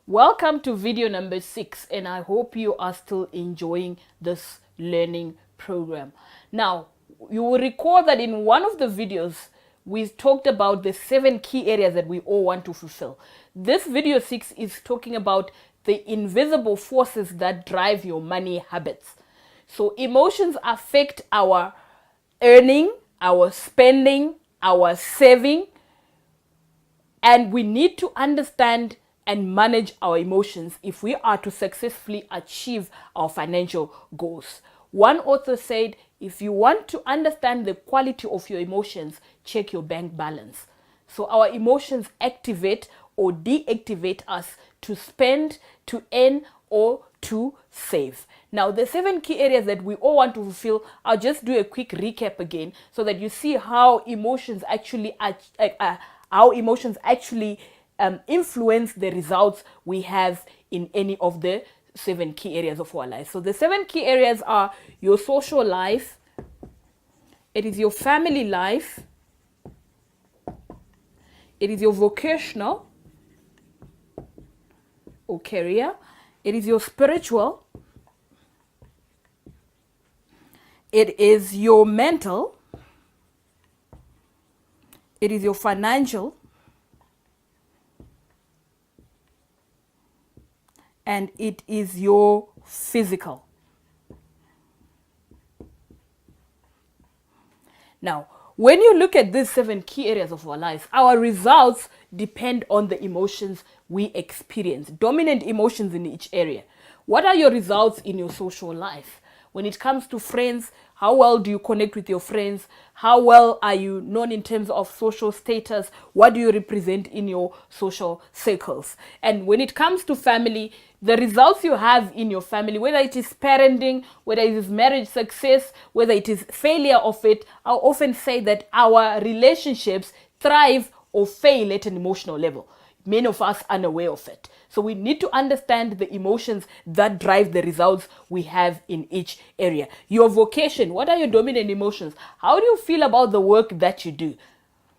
Welcome to video number 6, and I hope you are still enjoying this learning program. Now, you will recall that in one of the videos, we talked about the 7 key areas that we all want to fulfill. This video 6 is talking about the invisible forces that drive your money habits. So emotions affect our earning, our spending, our saving, and we need to understand and manage our emotions if we are to successfully achieve our financial goals. One author said, if you want to understand the quality of your emotions, check your bank balance. So our emotions activate or deactivate us to spend, to earn, or to save. Now, the 7 key areas that we all want to fulfill, I'll just do a quick recap again so that you see how emotions actually influence the results we have in any of the 7 key areas of our life. So the 7 key areas are your social life, it is your family life, it is your vocational or career, it is your spiritual, it is your mental, it is your financial, and it is your physical. Now, when you look at these 7 key areas of our lives, our results depend on the emotions we experience, dominant emotions in each area. What are your results in your social life? When it comes to friends, how well do you connect with your friends? How well are you known in terms of social status? What do you represent in your social circles? And when it comes to family, the results you have in your family, whether it is parenting, whether it is marriage success, whether it is failure of it, I often say that our relationships thrive or fail at an emotional level. Many of us are unaware of it. So we need to understand the emotions that drive the results we have in each area. Your vocation, what are your dominant emotions? How do you feel about the work that you do?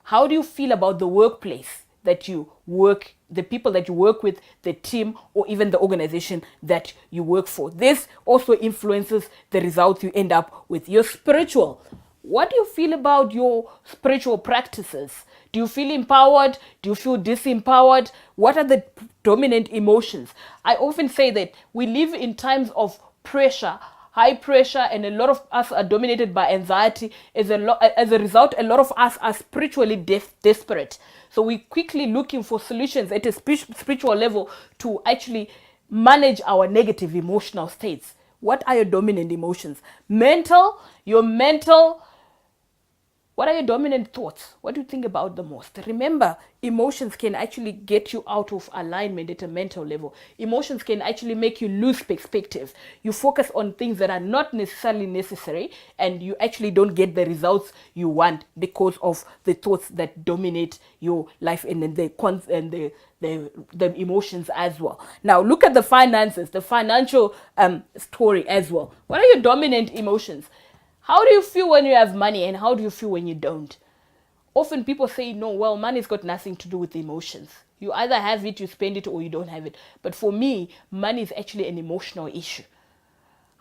How do you feel about the workplace that you work, the people that you work with, the team, or even the organization that you work for? This also influences the results you end up with. Your spiritual, what do you feel about your spiritual practices? Do you feel empowered? Do you feel disempowered? What are the dominant emotions? I often say that we live in times of pressure, high pressure, and a lot of us are dominated by anxiety. As a result, a lot of us are spiritually desperate. So we're quickly looking for solutions at a spiritual level to actually manage our negative emotional states. What are your dominant emotions? Mental, your mental. What are your dominant thoughts? What do you think about the most? Remember, emotions can actually get you out of alignment at a mental level. Emotions can actually make you lose perspective. You focus on things that are not necessarily necessary, and you actually don't get the results you want because of the thoughts that dominate your life and then the emotions as well. Now, look at the finances, the financial story as well. What are your dominant emotions? How do you feel when you have money, and how do you feel when you don't? Often people say, no, well, money's got nothing to do with emotions. You either have it, you spend it, or you don't have it. But for me, money is actually an emotional issue.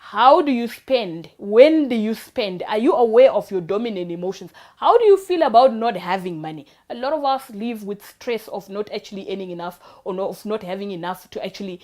How do you spend? When do you spend? Are you aware of your dominant emotions? How do you feel about not having money? A lot of us live with stress of not actually earning enough, or of not having enough to actually,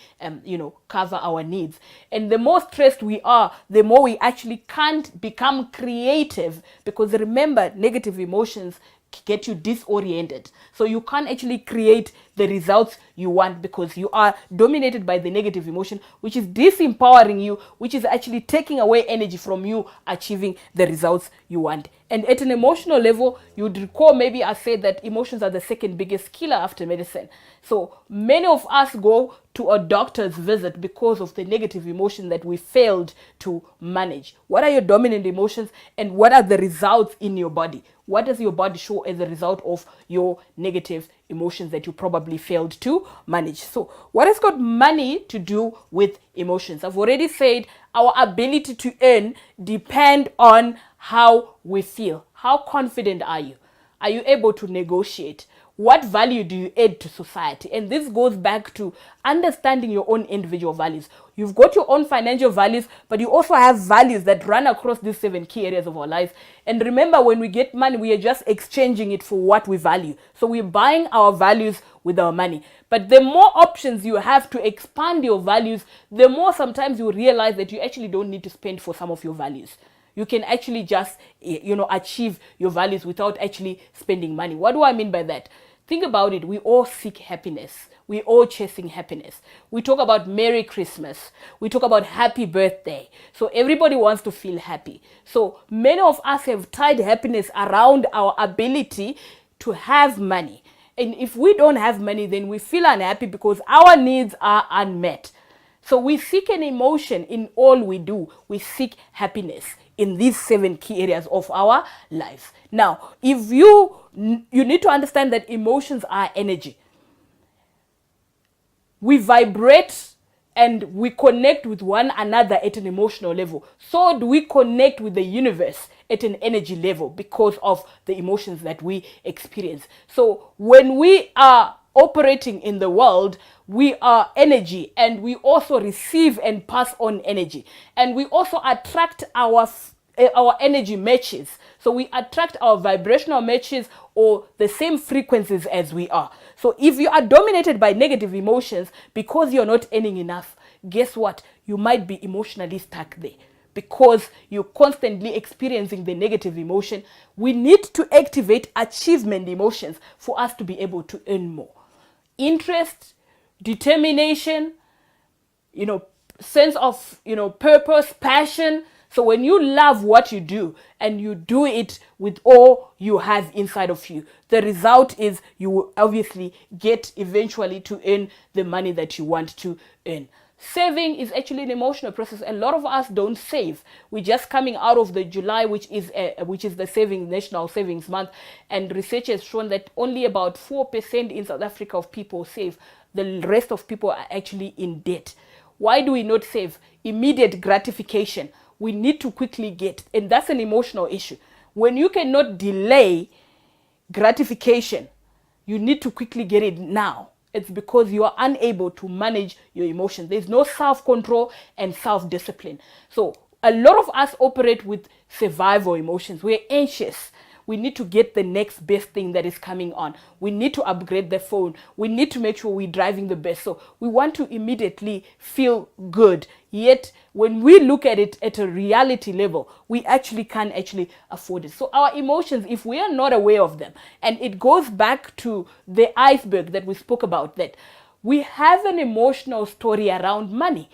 cover our needs. And the more stressed we are, the more we actually can't become creative, because remember, negative emotions get you disoriented. So you can't actually create the results you want because you are dominated by the negative emotion, which is disempowering you, which is actually taking away energy from you achieving the results you want. And at an emotional level, you'd recall maybe I said that emotions are the second biggest killer after medicine. So many of us go to a doctor's visit because of the negative emotion that we failed to manage. What are your dominant emotions, and what are the results in your body? What does your body show as a result of your negative emotions that you probably failed to manage? So what has got money to do with emotions? I've already said our ability to earn depend on how we feel. How confident are you? Are you able to negotiate? What value do you add to society? And this goes back to understanding your own individual values. You've got your own financial values, but you also have values that run across these 7 key areas of our lives. And remember, when we get money, we are just exchanging it for what we value. So we're buying our values with our money. But the more options you have to expand your values, the more sometimes you realize that you actually don't need to spend for some of your values. You can actually just, achieve your values without actually spending money. What do I mean by that? Think about it. We all seek happiness. We all chasing happiness. We talk about Merry Christmas. We talk about happy birthday. So everybody wants to feel happy. So many of us have tied happiness around our ability to have money. And if we don't have money, then we feel unhappy because our needs are unmet. So we seek an emotion in all we do. We seek happiness in these 7 key areas of our lives. Now, if you need to understand that emotions are energy. We vibrate and we connect with one another at an emotional level. So do we connect with the universe at an energy level because of the emotions that we experience. So when we are operating in the world, we are energy, and we also receive and pass on energy, and we also attract our energy matches. So we attract our vibrational matches or the same frequencies as we are. So if you are dominated by negative emotions because you're not earning enough, guess what? You might be emotionally stuck there because you're constantly experiencing the negative emotion. We need to activate achievement emotions for us to be able to earn more. Interest, determination, sense of, purpose, passion. So when you love what you do and you do it with all you have inside of you, the result is you will obviously get eventually to earn the money that you want to earn. Saving is actually an emotional process. A lot of us don't save. We're just coming out of the July, which is the National Savings Month, and research has shown that only about 4% in South Africa of people save. The rest of people are actually in debt. Why do we not save? Immediate gratification. We need to quickly get, and that's an emotional issue. When you cannot delay gratification, you need to quickly get it now. It's because you are unable to manage your emotions. There's no self-control and self-discipline. So a lot of us operate with survival emotions. We're anxious. We need to get the next best thing that is coming on. We need to upgrade the phone. We need to make sure we're driving the best. So we want to immediately feel good. Yet when we look at it at a reality level, we actually can't afford it. So our emotions, if we are not aware of them, and it goes back to the iceberg that we spoke about, that we have an emotional story around money.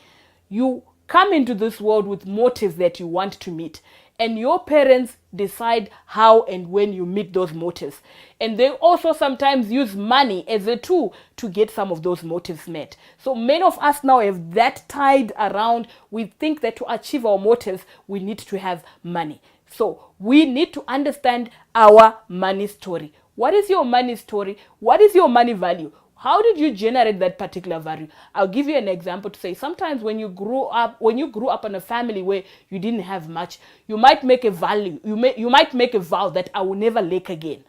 You come into this world with motives that you want to meet, and your parents decide how and when you meet those motives. And they also sometimes use money as a tool to get some of those motives met. So many of us now have that tied around. We think that to achieve our motives, we need to have money. So we need to understand our money story. What is your money story? What is your money value? How did you generate that particular value? I'll give you an example to say, sometimes when you grew up in a family where you didn't have much, you might make a value, you might make a vow that I will never lack again.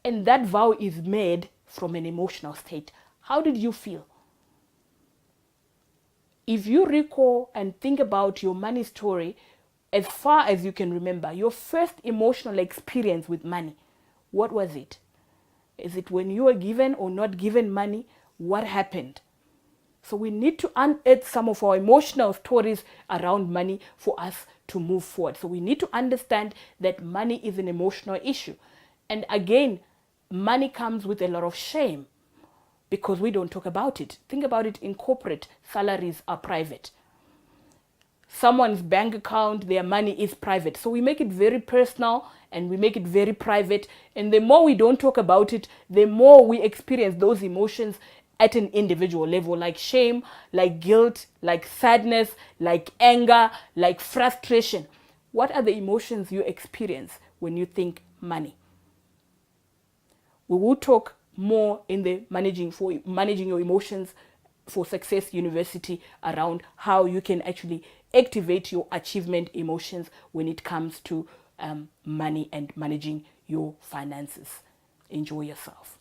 And that vow is made from an emotional state. How did you feel? If you recall and think about your money story, as far as you can remember, your first emotional experience with money, what was it? Is it when you were given or not given money? What happened? So we need to unearth some of our emotional stories around money for us to move forward. So we need to understand that money is an emotional issue. And again, money comes with a lot of shame because we don't talk about it. Think about it in corporate. Salaries are private. Someone's bank account, their money is private. So we make it very personal and we make it very private. And the more we don't talk about it, the more we experience those emotions at an individual level, like shame, like guilt, like sadness, like anger, like frustration. What are the emotions you experience when you think money? We will talk more in the managing your emotions for Success University around how you can actually activate your achievement emotions when it comes to money and managing your finances. Enjoy yourself.